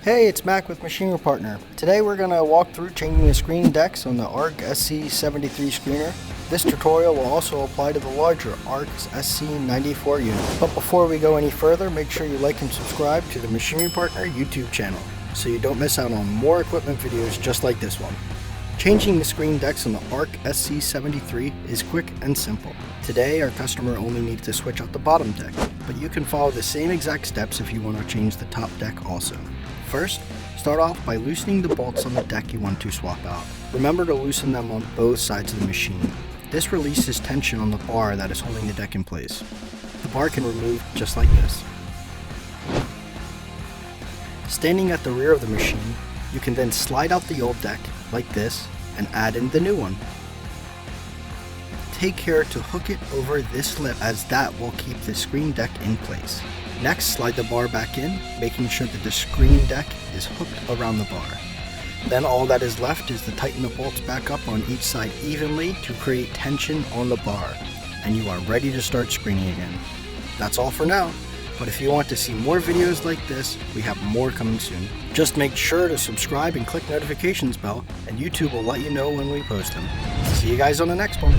Hey, it's Mack with Machinery Partner. Today we're going to walk through changing the screen decks on the ARK SC-73 screener. This tutorial will also apply to the larger ARK SC-94 unit. But before we go any further, make sure you like and subscribe to the Machinery Partner YouTube channel so you don't miss out on more equipment videos just like this one. Changing the screen decks on the ARK SC-73 is quick and simple. Today our customer only needs to switch out the bottom deck, but you can follow the same exact steps if you want to change the top deck also. First, start off by loosening the bolts on the deck you want to swap out. Remember to loosen them on both sides of the machine. This releases tension on the bar that is holding the deck in place. The bar can remove just like this. Standing at the rear of the machine, you can then slide out the old deck like this and add in the new one. Take care to hook it over this lip as that will keep the screen deck in place. Next, slide the bar back in, making sure that the screen deck is hooked around the bar. Then all that is left is to tighten the bolts back up on each side evenly to create tension on the bar, and you are ready to start screening again. That's all for now, but if you want to see more videos like this, we have more coming soon. Just make sure to subscribe and click notifications bell, and YouTube will let you know when we post them. See you guys on the next one.